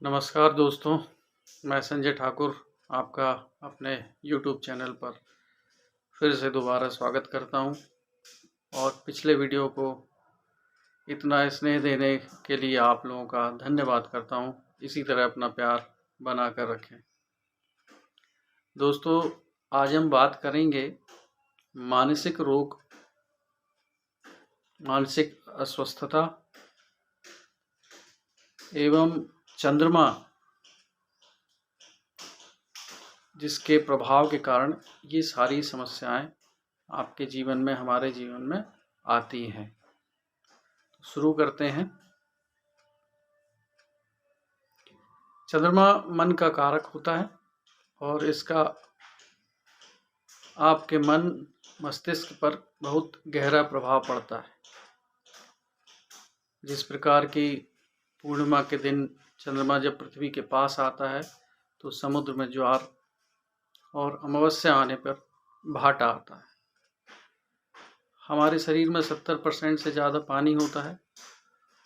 नमस्कार दोस्तों, मैं संजय ठाकुर आपका अपने YouTube चैनल पर फिर से दोबारा स्वागत करता हूं और पिछले वीडियो को इतना स्नेह देने के लिए आप लोगों का धन्यवाद करता हूं। इसी तरह अपना प्यार बना कर रखें। दोस्तों, आज हम बात करेंगे मानसिक रोग, मानसिक अस्वस्थता एवं चंद्रमा जिसके प्रभाव के कारण ये सारी समस्याएं आपके जीवन में, हमारे जीवन में आती हैं। तो शुरू करते हैं। चंद्रमा मन का कारक होता है और इसका आपके मन मस्तिष्क पर बहुत गहरा प्रभाव पड़ता है। जिस प्रकार की पूर्णिमा के दिन चंद्रमा जब पृथ्वी के पास आता है तो समुद्र में ज्वार और अमावस्या आने पर भाटा आता है। हमारे शरीर में 70% से ज़्यादा पानी होता है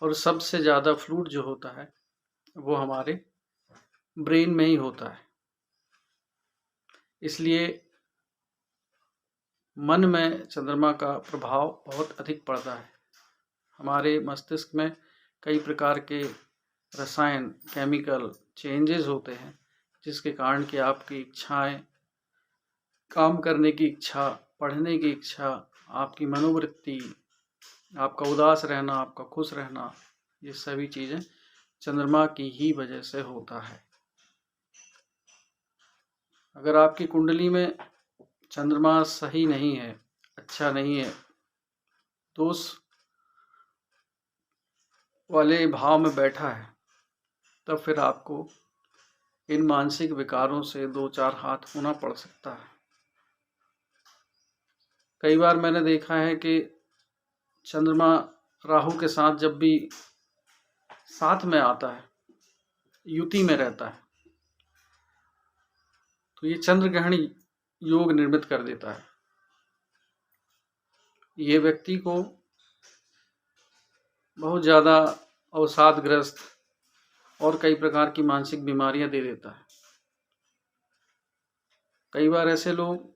और सबसे ज़्यादा फ्लूइड जो होता है वो हमारे ब्रेन में ही होता है। इसलिए मन में चंद्रमा का प्रभाव बहुत अधिक पड़ता है। हमारे मस्तिष्क में कई प्रकार के रसायन, केमिकल चेंजेस होते हैं जिसके कारण कि आपकी इच्छाएं, काम करने की इच्छा, पढ़ने की इच्छा, आपकी मनोवृत्ति, आपका उदास रहना, आपका खुश रहना, ये सभी चीज़ें चंद्रमा की ही वजह से होता है। अगर आपकी कुंडली में चंद्रमा सही नहीं है, अच्छा नहीं है, तो उस वाले भाव में बैठा है, तब फिर आपको इन मानसिक विकारों से दो चार हाथ होना पड़ सकता है। कई बार मैंने देखा है कि चंद्रमा राहु के साथ जब भी साथ में आता है, युति में रहता है, तो ये चंद्र ग्रहण योग निर्मित कर देता है। ये व्यक्ति को बहुत ज़्यादा अवसादग्रस्त और कई प्रकार की मानसिक बीमारियां दे देता है। कई बार ऐसे लोग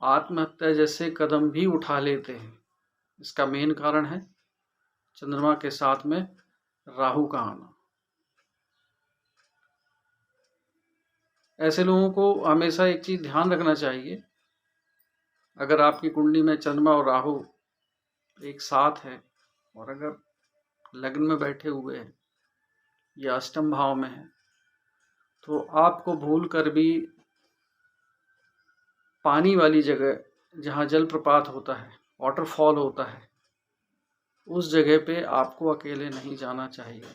आत्महत्या जैसे कदम भी उठा लेते हैं। इसका मेन कारण है चंद्रमा के साथ में राहु का आना। ऐसे लोगों को हमेशा एक चीज़ ध्यान रखना चाहिए, अगर आपकी कुंडली में चंद्रमा और राहु एक साथ है और अगर लग्न में बैठे हुए हैं या अष्टम भाव में है, तो आपको भूल कर भी पानी वाली जगह जहाँ जलप्रपात होता है, वाटरफॉल होता है, उस जगह पे आपको अकेले नहीं जाना चाहिए,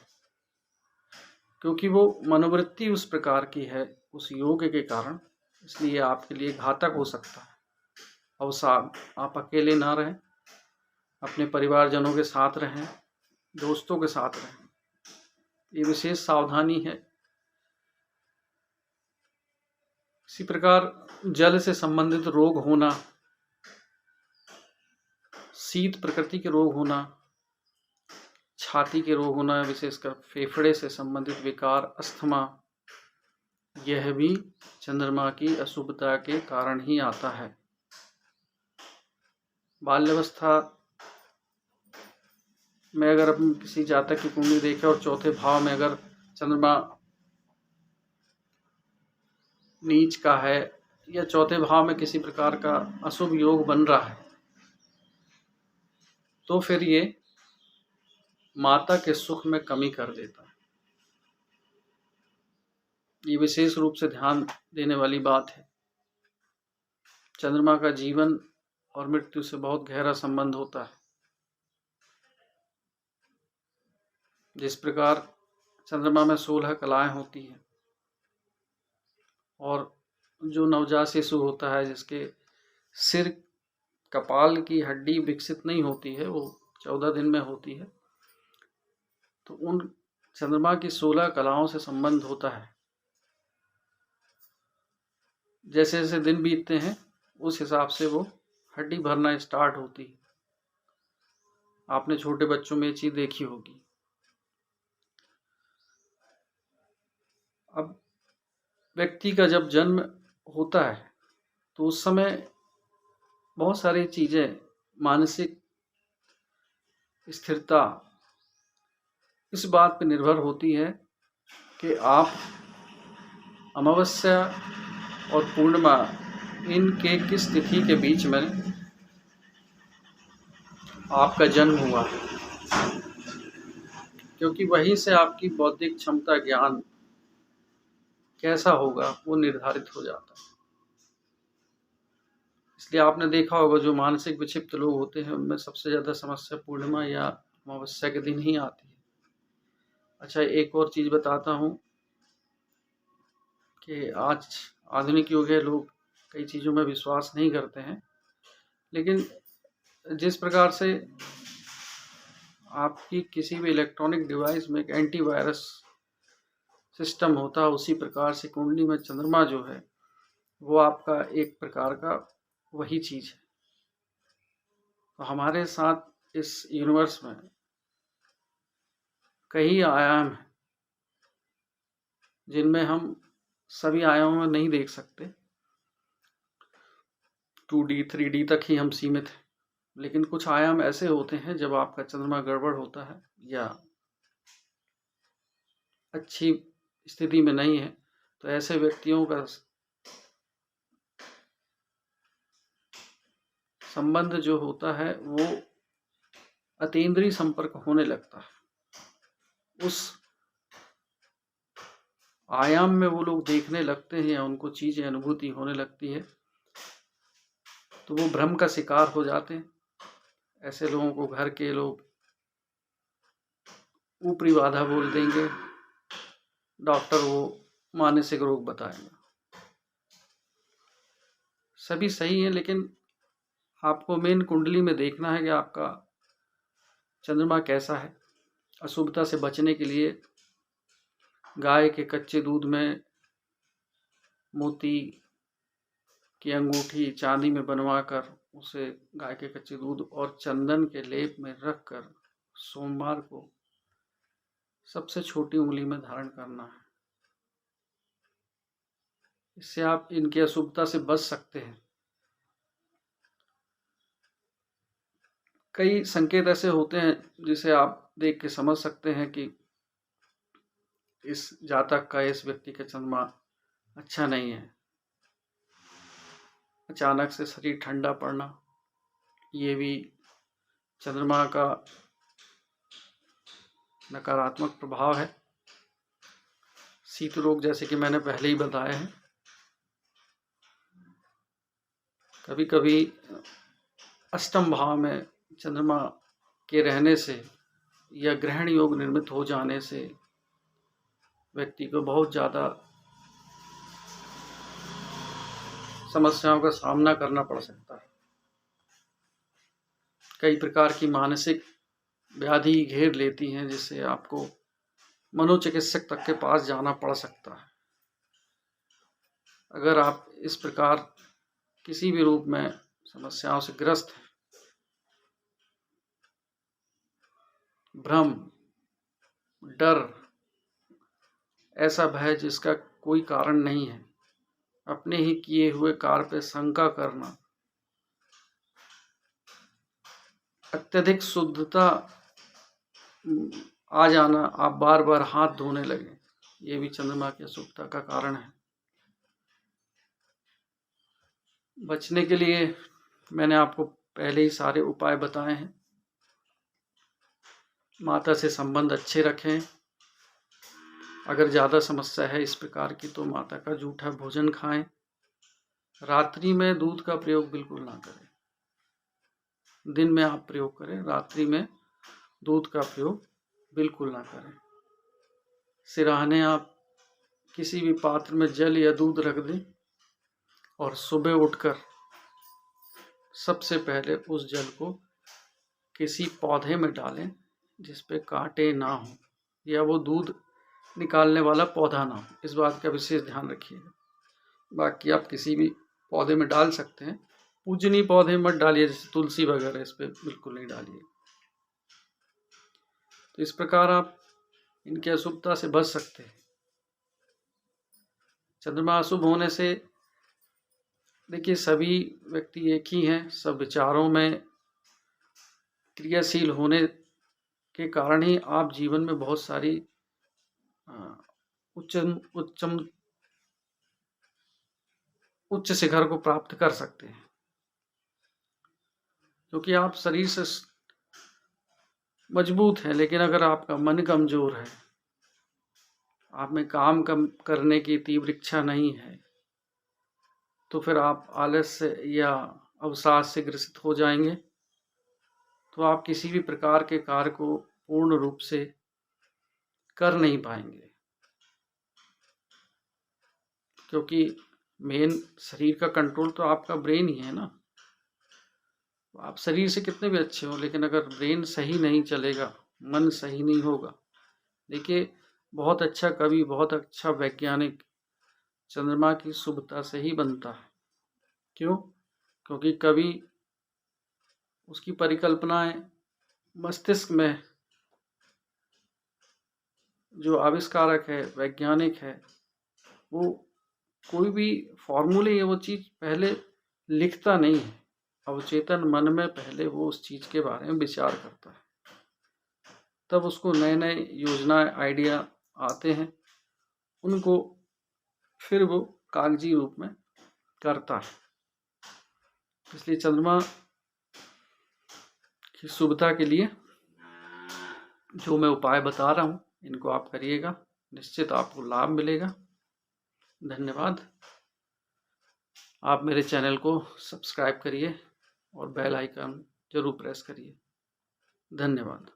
क्योंकि वो मनोवृत्ति उस प्रकार की है उस योग के कारण, इसलिए आपके लिए घातक हो सकता है। अवसाद, आप अकेले ना रहें, अपने परिवारजनों के साथ रहें, दोस्तों के साथ रहें। ये विशेष सावधानी है। इसी प्रकार जल से संबंधित रोग होना, शीत प्रकृति के रोग होना, छाती के रोग होना, विशेषकर फेफड़े से संबंधित विकार, अस्थमा, यह भी चंद्रमा की अशुभता के कारण ही आता है। बाल्यावस्था में अगर अपन किसी जातक की कुंडली देखें और चौथे भाव में अगर चंद्रमा नीच का है या चौथे भाव में किसी प्रकार का अशुभ योग बन रहा है, तो फिर ये माता के सुख में कमी कर देता है। ये विशेष रूप से ध्यान देने वाली बात है। चंद्रमा का जीवन और मृत्यु से बहुत गहरा संबंध होता है। जिस प्रकार चंद्रमा में 16 कलाएं होती हैं और जो नवजात शिशु होता है जिसके सिर, कपाल की हड्डी विकसित नहीं होती है, वो 14 दिन में होती है, तो उन चंद्रमा की 16 कलाओं से संबंध होता है। जैसे जैसे दिन बीतते हैं उस हिसाब से वो हड्डी भरना स्टार्ट होती है। आपने छोटे बच्चों में ये चीज़ देखी होगी। अब व्यक्ति का जब जन्म होता है तो उस समय बहुत सारी चीज़ें, मानसिक स्थिरता इस बात पर निर्भर होती है कि आप अमावस्या और पूर्णिमा इनके किस तिथि के बीच में आपका जन्म हुआ है, क्योंकि वहीं से आपकी बौद्धिक क्षमता, ज्ञान कैसा होगा वो निर्धारित हो जाता है। इसलिए आपने देखा होगा जो मानसिक विक्षिप्त लोग होते हैं उनमें सबसे ज़्यादा समस्या पूर्णिमा या अमावस्या के दिन ही आती है। अच्छा, एक और चीज़ बताता हूँ कि आज आधुनिक युग है, लोग कई चीज़ों में विश्वास नहीं करते हैं, लेकिन जिस प्रकार से आपकी किसी भी इलेक्ट्रॉनिक डिवाइस में एक एंटीवायरस सिस्टम होता है, उसी प्रकार से कुंडली में चंद्रमा जो है वो आपका एक प्रकार का वही चीज़ है। तो हमारे साथ इस यूनिवर्स में कई आयाम हैं जिनमें हम सभी आयामों में नहीं देख सकते, 2D 3D तक ही हम सीमित हैं, लेकिन कुछ आयाम ऐसे होते हैं जब आपका चंद्रमा गड़बड़ होता है या अच्छी स्थिति में नहीं है तो ऐसे व्यक्तियों का संबंध जो होता है वो अतीन्द्रिय संपर्क होने लगता है। उस आयाम में वो लोग देखने लगते हैं या उनको चीज़ें अनुभूति होने लगती है तो वो भ्रम का शिकार हो जाते हैं। ऐसे लोगों को घर के लोग ऊपरी बाधा बोल देंगे, डॉक्टर वो मानसिक रोग बताएंगे। सभी सही है, लेकिन आपको मेन कुंडली में देखना है कि आपका चंद्रमा कैसा है। अशुभता से बचने के लिए गाय के कच्चे दूध में मोती की अंगूठी चांदी में बनवाकर उसे गाय के कच्चे दूध और चंदन के लेप में रखकर सोमवार को सबसे छोटी उंगली में धारण करना है। इससे आप इनकी अशुभता से बच सकते हैं। कई संकेत ऐसे होते हैं जिसे आप देख के समझ सकते हैं कि इस जातक का, इस व्यक्ति का चंद्रमा अच्छा नहीं है। अचानक से शरीर ठंडा पड़ना, ये भी चंद्रमा का नकारात्मक प्रभाव है। शीत रोग जैसे कि मैंने पहले ही बताया है। कभी कभी अष्टम भाव में चंद्रमा के रहने से या ग्रहण योग निर्मित हो जाने से व्यक्ति को बहुत ज़्यादा समस्याओं का सामना करना पड़ सकता है। कई प्रकार की मानसिक व्याधि घेर लेती हैं जिससे आपको मनोचिकित्सक तक के पास जाना पड़ सकता है। अगर आप इस प्रकार किसी भी रूप में समस्याओं से ग्रस्त हैं, भ्रम, डर, ऐसा भय जिसका कोई कारण नहीं है, अपने ही किए हुए कार्य पे शंका करना, अत्यधिक शुद्धता आ जाना, आप बार बार हाथ धोने लगे, ये भी चंद्रमा की अशुभता का कारण है। बचने के लिए मैंने आपको पहले ही सारे उपाय बताए हैं। माता से संबंध अच्छे रखें। अगर ज़्यादा समस्या है इस प्रकार की तो माता का जूठा भोजन खाएं। रात्रि में दूध का प्रयोग बिल्कुल ना करें। दिन में आप प्रयोग करें, रात्रि में दूध का प्रयोग बिल्कुल ना करें। सिराहने आप किसी भी पात्र में जल या दूध रख दें और सुबह उठकर सबसे पहले उस जल को किसी पौधे में डालें जिस पे कांटे ना हो या वो दूध निकालने वाला पौधा ना हो। इस बात का विशेष ध्यान रखिएगा। बाकी आप किसी भी पौधे में डाल सकते हैं। पूजनीय पौधे मत डालिए, जैसे तुलसी वगैरह, इस पे बिल्कुल नहीं डालिए। तो इस प्रकार आप इनकी अशुभता से बच सकते हैं। चंद्रमा अशुभ होने से देखिए सभी व्यक्ति एक ही हैं, सब विचारों में क्रियाशील होने के कारण ही आप जीवन में बहुत सारी उच्च शिखर को प्राप्त कर सकते हैं, क्योंकि आप शरीर से मजबूत हैं, लेकिन अगर आपका मन कमजोर है, आप में काम कम करने की तीव्र इच्छा नहीं है, तो फिर आप आलस्य या अवसाद से ग्रसित हो जाएंगे। तो आप किसी भी प्रकार के कार्य को पूर्ण रूप से कर नहीं पाएंगे, क्योंकि मेन शरीर का कंट्रोल तो आपका ब्रेन ही है ना। आप शरीर से कितने भी अच्छे हो, लेकिन अगर ब्रेन सही नहीं चलेगा, मन सही नहीं होगा। देखिए बहुत अच्छा कवि, बहुत अच्छा वैज्ञानिक चंद्रमा की शुभता से ही बनता है। क्यों? क्योंकि कवि, उसकी परिकल्पनाएं मस्तिष्क में, जो आविष्कारक है, वैज्ञानिक है, वो कोई भी फॉर्मूले या वो चीज़ पहले लिखता नहीं है, अवचेतन मन में पहले वो उस चीज़ के बारे में विचार करता है, तब उसको नए नए योजनाएं, आइडिया आते हैं, उनको फिर वो कागजी रूप में करता है। इसलिए चंद्रमा की शुभता के लिए जो मैं उपाय बता रहा हूँ, इनको आप करिएगा, निश्चित आपको लाभ मिलेगा। धन्यवाद। आप मेरे चैनल को सब्सक्राइब करिए और बेल आइकन जरूर प्रेस करिए। धन्यवाद।